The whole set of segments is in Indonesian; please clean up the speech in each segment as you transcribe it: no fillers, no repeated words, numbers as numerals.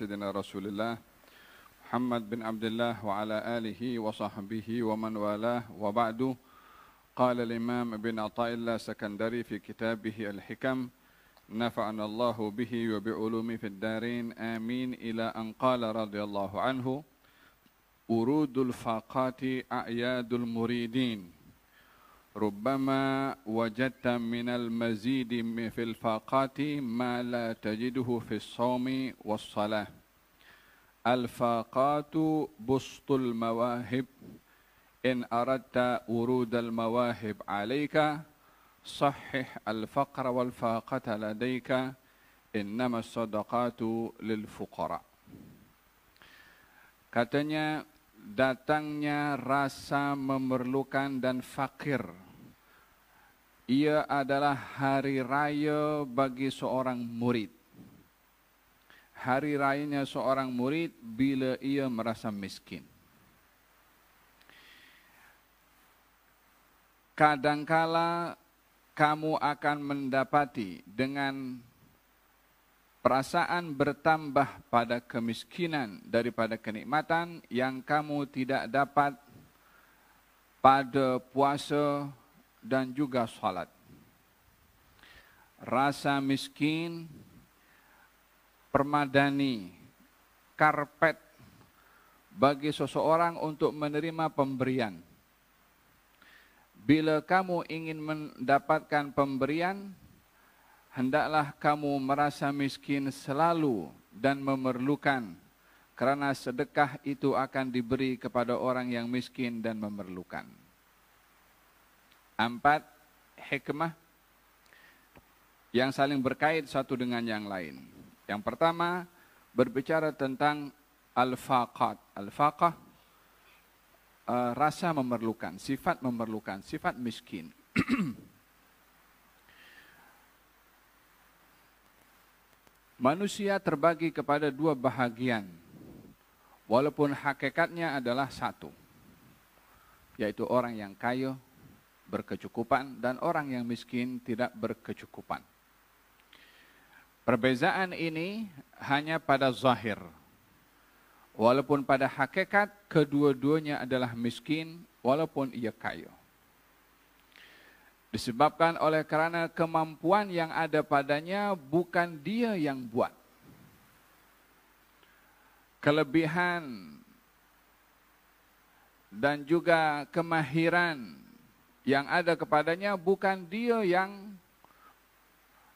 سيدنا رسول الله محمد بن عبد الله وعلى آله وصحبه ومن والاه وبعد. قال الإمام ابن عطاء الله السكندري في كتابه الحكم نفعنا الله به وبعلومه في الدارين آمين إلى أن قال رضي الله عنه ورود الفاقات أعياد المريدين ربما وجدت من المزيد في الفاقات ما لا تجده في الصوم والصلاة. الفاقات بسط المواهب إن أردت ورود المواهب عليك صحح الفقر والفاقة لديك إنما الصدقات للفقراء. Katanya, datangnya rasa memerlukan dan fakir. Ia adalah hari raya bagi seorang murid. Hari rayanya seorang murid bila ia merasa miskin. Kadangkala kamu akan mendapati dengan perasaan bertambah pada kemiskinan daripada kenikmatan yang kamu tidak dapat pada puasa dan juga salat. Rasa miskin, permadani, karpet bagi seseorang untuk menerima pemberian. Bila kamu ingin mendapatkan pemberian, hendaklah kamu merasa miskin selalu dan memerlukan, karena sedekah itu akan diberi kepada orang yang miskin dan memerlukan. 4 hikmah yang saling berkait satu dengan yang lain. Yang pertama, berbicara tentang al-faqat. Al-faqah, rasa memerlukan, sifat miskin. Manusia terbagi kepada 2 bahagian, walaupun hakikatnya adalah satu, yaitu orang yang kaya, berkecukupan, dan orang yang miskin tidak berkecukupan. Perbezaan ini hanya pada zahir, walaupun pada hakikat kedua-duanya adalah miskin, walaupun ia kaya. Disebabkan oleh karena kemampuan yang ada padanya bukan dia yang buat. Kelebihan dan juga kemahiran yang ada kepadanya bukan dia yang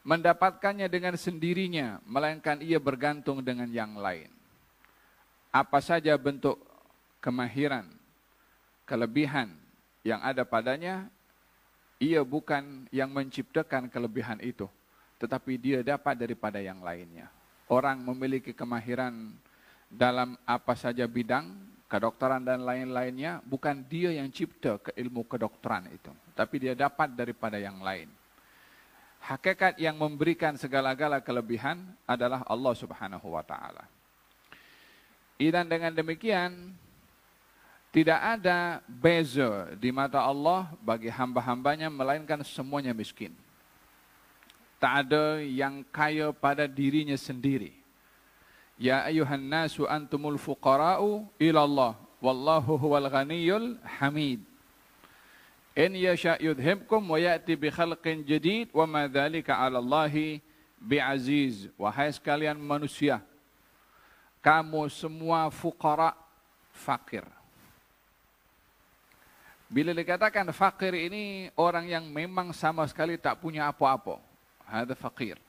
mendapatkannya dengan sendirinya, melainkan ia bergantung dengan yang lain. Apa saja bentuk kemahiran, kelebihan yang ada padanya, ia bukan yang menciptakan kelebihan itu, tetapi dia dapat daripada yang lainnya. Orang memiliki kemahiran dalam apa saja bidang, kedokteran dan lain-lainnya, bukan dia yang cipta ke ilmu kedokteran itu, tapi dia dapat daripada yang lain. Hakikat yang memberikan segala-gala kelebihan adalah Allah Subhanahu wa Ta'ala. Dan dengan demikian, tidak ada beza di mata Allah bagi hamba-hambanya, melainkan semuanya miskin. Tak ada yang kaya pada dirinya sendiri. Ya ayuhan nasu antumul fuqara'u ilallah, wallahu huwal ghaniyul hamid. In yasha' yudhibkum wa ya'ti bi khalqin jadid wa ma dzalika 'ala Allahi bi'aziz. Wahai sekalian manusia, kamu semua fuqara, fakir. Bila dikatakan fakir ini orang yang memang sama sekali tak punya apa-apa. Hada fakir.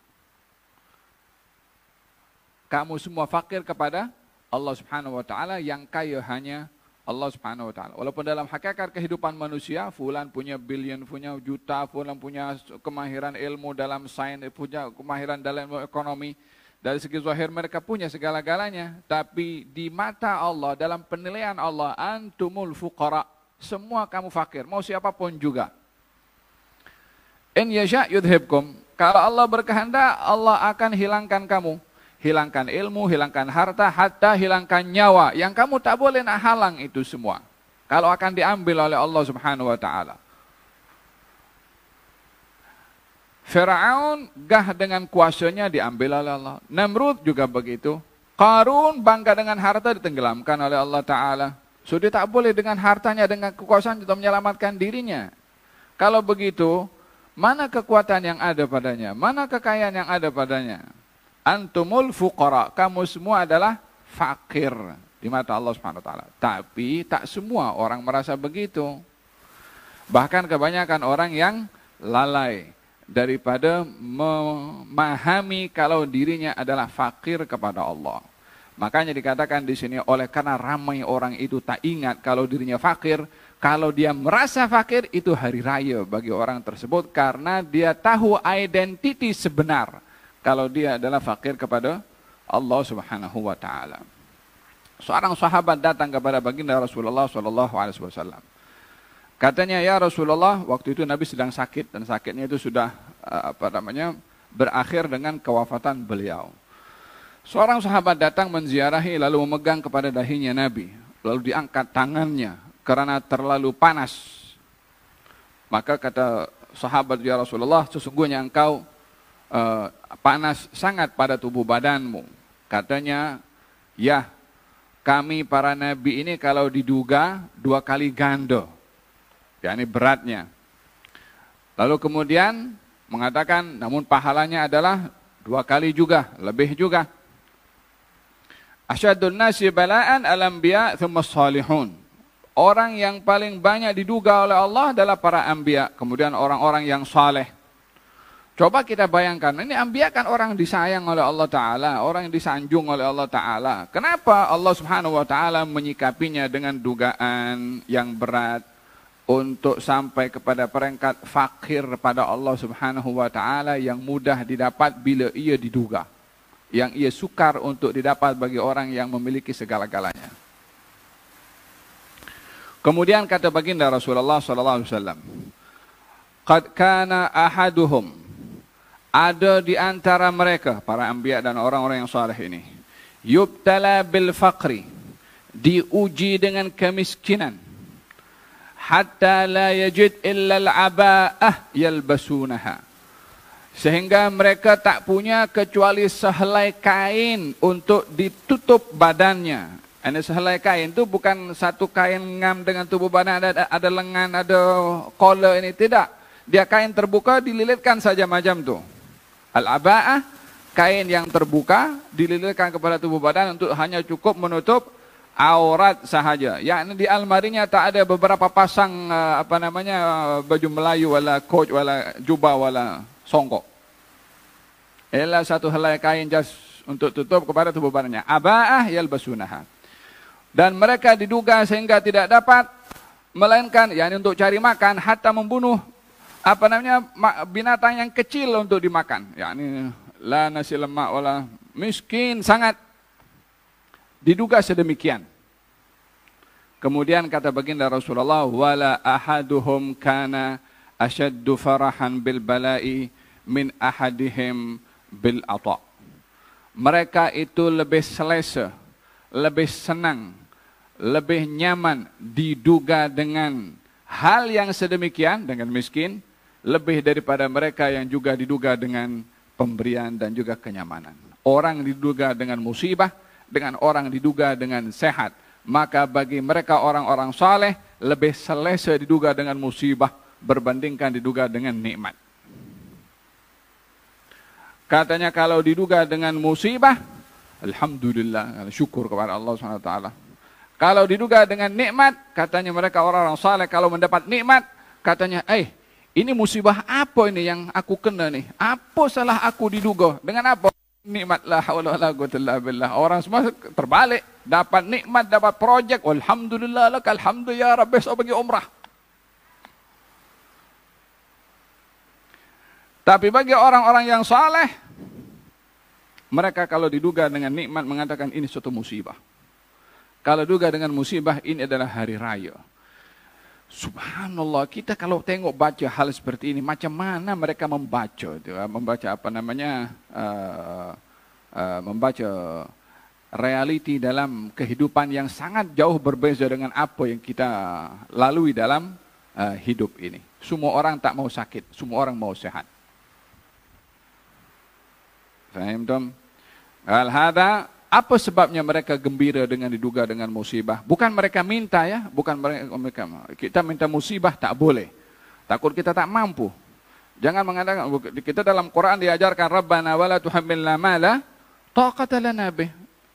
Kamu semua fakir kepada Allah Subhanahu wa Ta'ala, yang kaya hanya Allah Subhanahu wa Ta'ala. Walaupun dalam hakikat kehidupan manusia, fulan punya billion, punya juta, fulan punya kemahiran ilmu dalam sains, punya kemahiran dalam ekonomi. Dari segi zahir mereka punya segala-galanya. Tapi di mata Allah, dalam penilaian Allah, antumul fuqara. Semua kamu fakir, mau siapapun juga. In yasha' yudhibkum. Kalau Allah berkehendak, Allah akan hilangkan kamu. Hilangkan ilmu, hilangkan harta, hatta hilangkan nyawa. Yang kamu tak boleh nak halang itu semua. Kalau akan diambil oleh Allah Subhanahu wa Ta'ala. Firaun gah dengan kuasanya diambil oleh Allah. Namrud juga begitu. Qarun bangga dengan harta ditenggelamkan oleh Allah Ta'ala. So dia tak boleh dengan hartanya, dengan kekuasaan untuk menyelamatkan dirinya. Kalau begitu, mana kekuatan yang ada padanya? Mana kekayaan yang ada padanya? Antumul fuqara, kamu semua adalah fakir di mata Allah Subhanahu wa taala. Tapi tak semua orang merasa begitu. Bahkan kebanyakan orang yang lalai daripada memahami kalau dirinya adalah fakir kepada Allah. Makanya dikatakan di sini, oleh karena ramai orang itu tak ingat kalau dirinya fakir, kalau dia merasa fakir itu hari raya bagi orang tersebut karena dia tahu identiti sebenar kalau dia adalah fakir kepada Allah Subhanahu wa taala. Seorang sahabat datang kepada baginda Rasulullah sallallahu alaihi wasallam. Katanya, "Ya Rasulullah," waktu itu Nabi sedang sakit dan sakitnya itu sudah berakhir dengan kewafatan beliau. Seorang sahabat datang menziarahi lalu memegang kepada dahinya Nabi, lalu diangkat tangannya karena terlalu panas. Maka kata sahabat, "Ya Rasulullah, sesungguhnya engkau panas sangat pada tubuh badanmu." Katanya, "Ya, kami para nabi ini kalau diduga 2 kali ganda, yakni beratnya." Lalu kemudian mengatakan, namun pahalanya adalah 2 kali juga, lebih juga. Asyadun nasi bala'an al-anbiya thumma salihun. Orang yang paling banyak diduga oleh Allah adalah para anbiya, kemudian orang-orang yang saleh. Coba kita bayangkan, ini anbiya kan orang disayang oleh Allah Ta'ala, orang yang disanjung oleh Allah Ta'ala. Kenapa Allah Subhanahu wa Ta'ala menyikapinya dengan dugaan yang berat untuk sampai kepada peringkat fakir pada Allah Subhanahu wa Ta'ala yang mudah didapat bila ia diduga, yang ia sukar untuk didapat bagi orang yang memiliki segala-galanya. Kemudian kata baginda Rasulullah sallallahu alaihi wasallam, "Qad kana ahaduhum," ada di antara mereka para anbiya dan orang-orang yang saleh ini, "yubtala bil faqri," diuji dengan kemiskinan, "hatta la yajid illa al-aba'ah yalbasunaha," sehingga mereka tak punya kecuali sehelai kain untuk ditutup badannya. Ini sehelai kain itu bukan satu kain ngam dengan tubuh badan, ada lengan, ada collar, ini tidak. Dia kain terbuka dililitkan saja macam tu. Al-aba'ah, kain yang terbuka dililitkan kepada tubuh badan untuk hanya cukup menutup aurat sahaja. Yakni di almarinya tak ada beberapa pasang baju Melayu wala coat wala jubah wala songkok. Ialah satu helai kain jas untuk tutup kepada tubuh badannya. Aba'ah yalbasunaha. Dan mereka diduga sehingga tidak dapat melainkan yakni untuk cari makan, hatta membunuh binatang yang kecil untuk dimakan. Yakni la nasi lemak wala, miskin sangat. Diduga sedemikian. Kemudian kata baginda Rasulullah, "Wala ahaduhum kana ashaddu farahan bil bala'i min ahadihim bil ata." Mereka itu lebih selesa, lebih senang, lebih nyaman diduga dengan hal yang sedemikian, dengan miskin, lebih daripada mereka yang juga diduga dengan pemberian dan juga kenyamanan. Orang diduga dengan musibah, dengan orang diduga dengan sehat, maka bagi mereka orang-orang saleh lebih selesa diduga dengan musibah berbandingkan diduga dengan nikmat. Katanya kalau diduga dengan musibah, alhamdulillah, syukur kepada Allah SWT. Kalau diduga dengan nikmat, katanya mereka orang-orang saleh kalau mendapat nikmat, katanya, ini musibah apa ini yang aku kena nih? Apa salah aku diduga? Dengan apa? Nikmat, la haula wala quwwata illa billah. Orang semua terbalik, dapat nikmat, dapat projek, alhamdulillah lak, alhamdulillah ya Rabbi, besok pergi umrah. Tapi bagi orang-orang yang saleh, mereka kalau diduga dengan nikmat mengatakan ini suatu musibah. Kalau duga dengan musibah, ini adalah hari raya. Subhanallah, kita kalau tengok baca hal seperti ini, macam mana mereka membaca? Membaca realiti dalam kehidupan yang sangat jauh berbeza dengan apa yang kita lalui dalam hidup ini. Semua orang tak mau sakit, semua orang mau sehat. Faham? Al-hada Apa sebabnya mereka gembira dengan diduga dengan musibah? Bukan mereka minta ya, bukan mereka. Kita minta musibah tak boleh. Takut kita tak mampu. Jangan mengatakan, kita dalam Quran diajarkan Rabbana wala tuhammilna ma la taqata lana bih.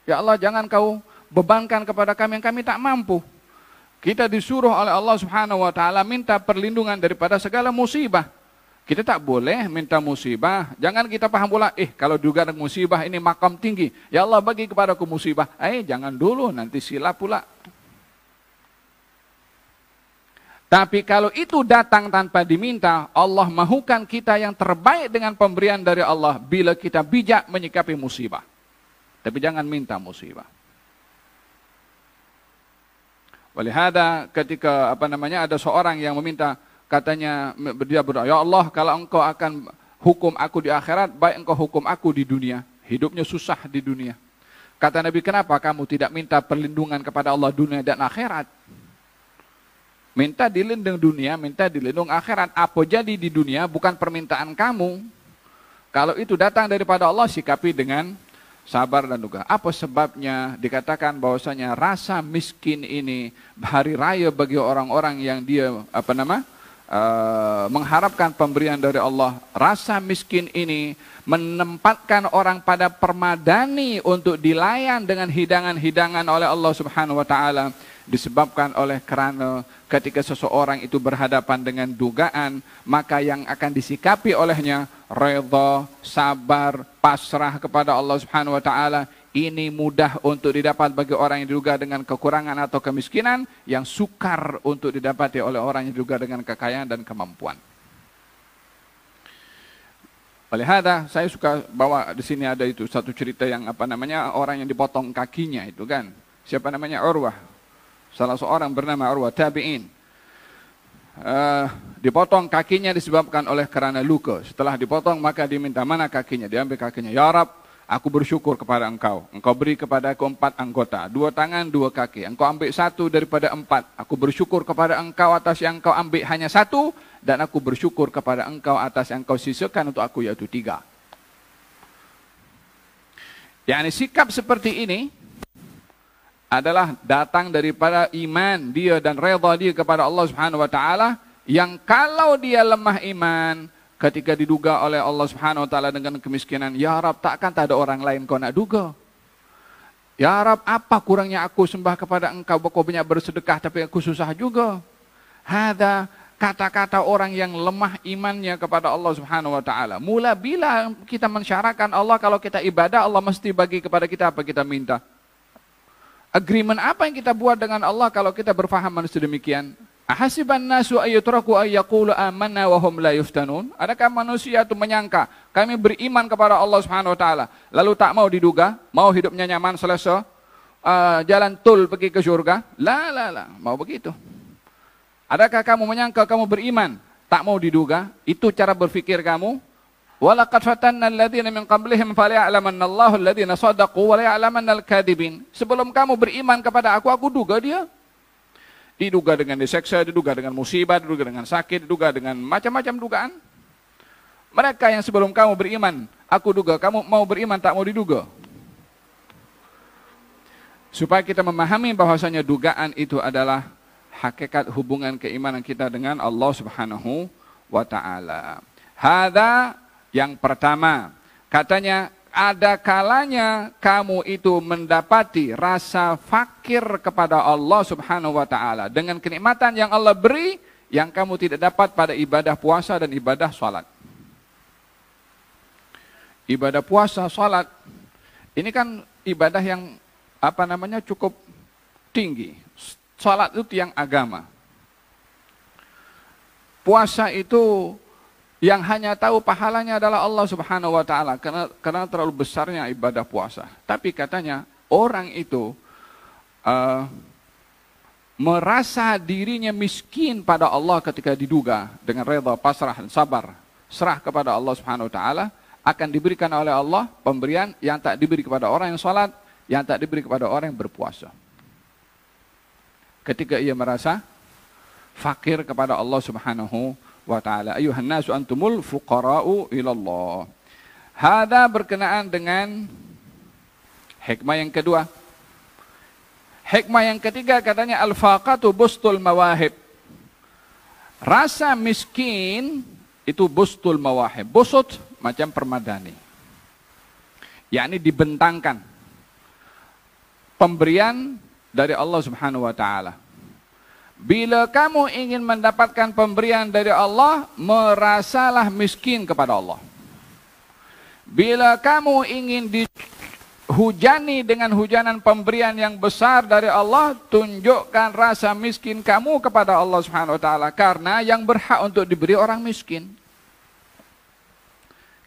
Ya Allah, jangan kau bebankan kepada kami yang kami tak mampu. Kita disuruh oleh Allah Subhanahu wa taala minta perlindungan daripada segala musibah. Kita tak boleh minta musibah. Jangan kita paham pula, kalau juga ada musibah ini makam tinggi. Ya Allah bagi kepadaku musibah. Jangan dulu, nanti silap pula. Tapi kalau itu datang tanpa diminta, Allah mahukan kita yang terbaik dengan pemberian dari Allah bila kita bijak menyikapi musibah. Tapi jangan minta musibah. Walihada ketika ada seorang yang meminta, katanya dia berdoa, ya Allah kalau engkau akan hukum aku di akhirat, baik engkau hukum aku di dunia. Hidupnya susah di dunia. Kata Nabi, kenapa kamu tidak minta perlindungan kepada Allah dunia dan akhirat? Minta dilindung dunia, minta dilindung akhirat. Apa jadi di dunia bukan permintaan kamu. Kalau itu datang daripada Allah, sikapi dengan sabar dan duga. Apa sebabnya? Dikatakan bahwasanya rasa miskin ini hari raya bagi orang-orang yang dia mengharapkan pemberian dari Allah. Rasa miskin ini menempatkan orang pada permadani untuk dilayan dengan hidangan-hidangan oleh Allah Subhanahu wa taala, disebabkan oleh karena ketika seseorang itu berhadapan dengan dugaan, maka yang akan disikapi olehnya redha, sabar, pasrah kepada Allah Subhanahu wa taala. Ini mudah untuk didapat bagi orang yang diduga dengan kekurangan atau kemiskinan, yang sukar untuk didapati oleh orang yang diduga dengan kekayaan dan kemampuan. Oleh hada, saya suka bawa di sini ada itu satu cerita yang orang yang dipotong kakinya itu kan. Siapa namanya? Urwah. Salah seorang bernama Urwah tabi'in. Dipotong kakinya disebabkan oleh karena luka. Setelah dipotong maka diminta, mana kakinya? Diambil kakinya. Ya Rab, aku bersyukur kepada engkau. Engkau beri kepada aku 4 anggota. 2 tangan, 2 kaki. Engkau ambil 1 daripada 4. Aku bersyukur kepada engkau atas yang engkau ambil hanya 1. Dan aku bersyukur kepada engkau atas yang engkau sisakan untuk aku, yaitu 3. Yani sikap seperti ini adalah datang daripada iman dia dan redha dia kepada Allah Subhanahu wa taala, yang kalau dia lemah iman, ketika diduga oleh Allah Subhanahu wa taala dengan kemiskinan, ya Rab, takkan tak ada orang lain kau nak duga? Ya Rab, apa kurangnya aku sembah kepada engkau, kau banyak bersedekah tapi aku susah juga. Hada kata-kata orang yang lemah imannya kepada Allah Subhanahu wa taala. Mula bila kita mensyaratkan Allah, kalau kita ibadah Allah mesti bagi kepada kita apa kita minta. Agreement apa yang kita buat dengan Allah kalau kita berfahaman sedemikian? Ahasiban nasu ayyutraku ayyaqulu amanna wa hum la yuftanun? Adakah manusia itu menyangka kami beriman kepada Allah Subhanahu wa taala lalu tak mau diduga, mau hidupnya nyaman selesa, jalan tul pergi ke surga? La, mau begitu. Adakah kamu menyangka kamu beriman tak mau diduga? Itu cara berfikir kamu. Walaqad fatanna alladziina min qablihim falya'lamanna Allahu alladziina shadaqu wa la'lamanna al-kadhibin. Sebelum kamu beriman kepada aku duga dia. Diduga dengan diseksa, diduga dengan musibah, diduga dengan sakit, diduga dengan macam-macam dugaan. Mereka yang sebelum kamu beriman, aku duga, kamu mau beriman tak mau diduga. Supaya kita memahami bahwasanya dugaan itu adalah hakikat hubungan keimanan kita dengan Allah Subhanahu wa taala. Hada yang pertama. Katanya, ada kalanya kamu itu mendapati rasa fakir kepada Allah Subhanahu wa taala dengan kenikmatan yang Allah beri yang kamu tidak dapat pada ibadah puasa dan ibadah salat. Ibadah puasa, salat ini kan ibadah yang cukup tinggi. Salat itu tiang agama. Puasa itu yang hanya tahu pahalanya adalah Allah Subhanahu wa taala karena terlalu besarnya ibadah puasa. Tapi katanya orang itu merasa dirinya miskin pada Allah ketika diduga dengan redha, pasrah dan sabar, serah kepada Allah Subhanahu wa taala, akan diberikan oleh Allah pemberian yang tak diberi kepada orang yang salat, yang tak diberi kepada orang yang berpuasa. Ketika ia merasa fakir kepada Allah Subhanahu wa ta'ala. Ayuhan nasu antumul fuqara'u ilallah. Hada berkenaan dengan Hikmah yang kedua. Hikmah yang ketiga katanya al-faqatu bustul mawahib. Rasa miskin itu bustul mawahib. Busut macam permadani. Yakni dibentangkan pemberian dari Allah Subhanahu wa taala. Bila kamu ingin mendapatkan pemberian dari Allah, merasalah miskin kepada Allah. Bila kamu ingin dihujani dengan hujanan pemberian yang besar dari Allah, tunjukkan rasa miskin kamu kepada Allah Subhanahu wa taala, karena yang berhak untuk diberi orang miskin.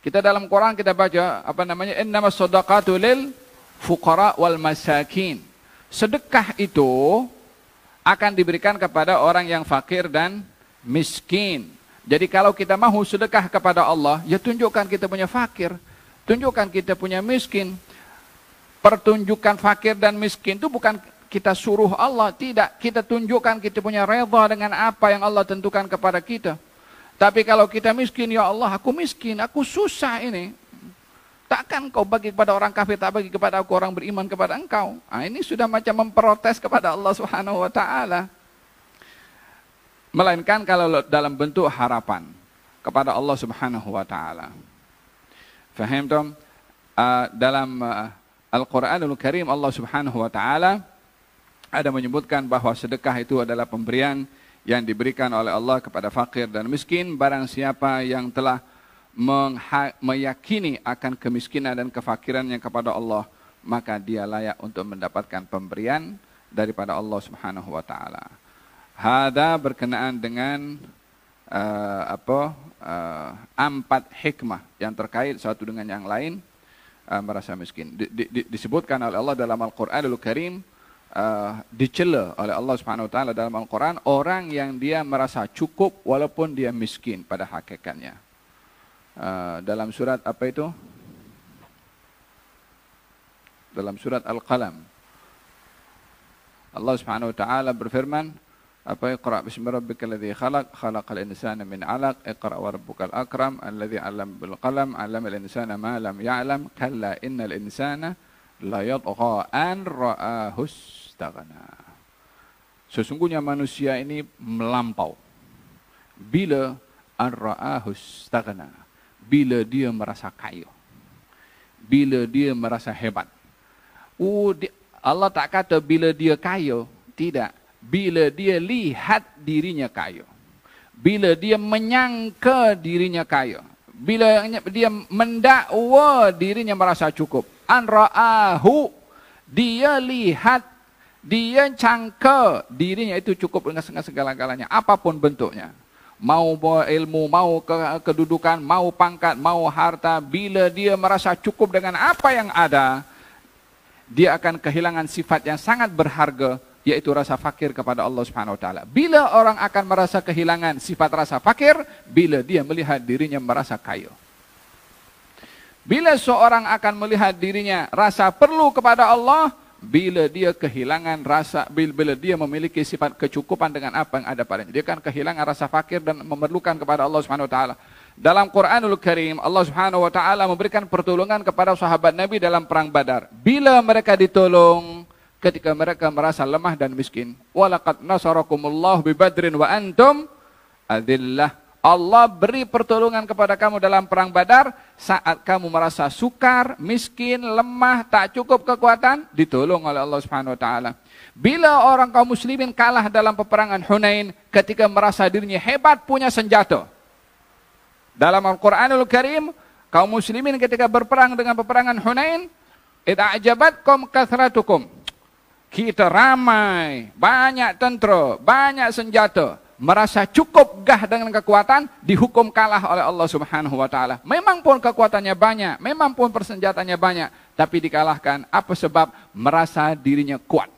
Kita dalam Quran kita baca innamas shadaqatu lil fuqara wal masakin. Sedekah itu akan diberikan kepada orang yang fakir dan miskin. Jadi kalau kita mahu sedekah kepada Allah, ya tunjukkan kita punya fakir, tunjukkan kita punya miskin. Pertunjukan fakir dan miskin itu bukan kita suruh Allah, tidak. Kita tunjukkan kita punya redha dengan apa yang Allah tentukan kepada kita. Tapi kalau kita miskin, ya Allah aku miskin, aku susah ini. Takkan kau bagi kepada orang kafir, tak bagi kepada aku orang beriman kepada engkau. Nah, ini sudah macam memprotes kepada Allah Subhanahu wa taala. Melainkan kalau dalam bentuk harapan kepada Allah Subhanahu wa taala. Faham tom? Dalam Al-Qur'anul Karim Allah Subhanahu wa taala ada menyebutkan bahwa sedekah itu adalah pemberian yang diberikan oleh Allah kepada fakir dan miskin. Barang siapa yang telah meyakini akan kemiskinan dan kefakirannya kepada Allah, maka dia layak untuk mendapatkan pemberian daripada Allah Subhanahu wa taala. Hada berkenaan dengan empat hikmah yang terkait satu dengan yang lain merasa miskin. Disebutkan oleh Allah dalam Al-Qur'anul Karim, dicela oleh Allah Subhanahu wa taala dalam Al-Qur'an orang yang dia merasa cukup walaupun dia miskin pada hakikatnya. Dalam surat apa itu? Dalam surat Al-Qalam. Allah Subhanahu wa taala berfirman, Iqra bismi rabbikal ladzi khalaq, khalaqal insana min 'alaq, Iqra wa rabbukal akram, alladzi 'allama bil qalam, 'allamal insana ma lam ya'lam, kalla innal insana la yatgha an ra'ahu istaghna. Sesungguhnya manusia ini melampau bila an ra'ahu istaghna. Bila dia merasa kaya, bila dia merasa hebat. Allah tak kata bila dia kaya, tidak. Bila dia lihat dirinya kaya, bila dia menyangka dirinya kaya, bila dia mendakwa dirinya merasa cukup. An ra'ahu, dia lihat, dia cangka dirinya itu cukup dengan segala-galanya, apapun bentuknya. Mau ilmu, mau kedudukan, mau pangkat, mau harta. Bila dia merasa cukup dengan apa yang ada, dia akan kehilangan sifat yang sangat berharga, yaitu rasa fakir kepada Allah Subhanahu wa taala. Bila orang akan merasa kehilangan sifat rasa fakir, bila dia melihat dirinya merasa kaya. Bila seorang akan melihat dirinya rasa perlu kepada Allah, bila dia kehilangan rasa, bila dia memiliki sifat kecukupan dengan apa yang ada padanya, dia akan kehilangan rasa fakir dan memerlukan kepada Allah Subhanahu wa taala. Dalam Quranul Karim, Allah Subhanahu wa taala memberikan pertolongan kepada sahabat Nabi dalam perang Badar. Bila mereka ditolong ketika mereka merasa lemah dan miskin. Walaqad nasarakumullahu bi Badrin wa antum adillah. Allah beri pertolongan kepada kamu dalam perang Badar saat kamu merasa sukar, miskin, lemah, tak cukup kekuatan, ditolong oleh Allah Subhanahu wa taala. Bila orang kaum muslimin kalah dalam peperangan Hunain ketika merasa dirinya hebat punya senjata. Dalam Al-Qur'anul Karim, kaum muslimin ketika berperang dengan peperangan Hunain, "Ida'jabatkum kathratukum." Kita ramai, banyak tentera, banyak senjata. Merasa cukup gah dengan kekuatan, dihukum kalah oleh Allah Subhanahu wa taala. Memang pun kekuatannya banyak, memang pun persenjataannya banyak, tapi dikalahkan. Apa sebab? Merasa dirinya kuat.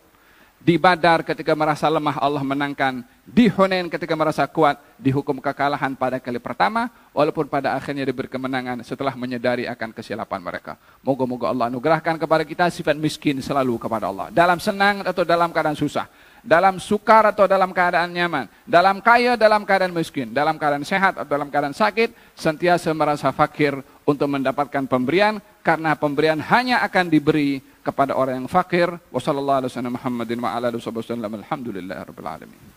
Di Badar ketika merasa lemah, Allah menangkan. Di Hunain ketika merasa kuat, dihukum kekalahan pada kali pertama, walaupun pada akhirnya diberi kemenangan setelah menyadari akan kesilapan mereka. Moga-moga Allah anugerahkan kepada kita sifat miskin selalu kepada Allah. Dalam senang atau dalam keadaan susah. Dalam sukar atau dalam keadaan nyaman, dalam kaya, dalam keadaan miskin, dalam keadaan sehat atau dalam keadaan sakit, sentiasa merasa fakir untuk mendapatkan pemberian, karena pemberian hanya akan diberi kepada orang yang fakir. Wassallallahu alaihi wasallam Muhammadin wa ala alihi wasallam. Alhamdulillahirabbil alamin.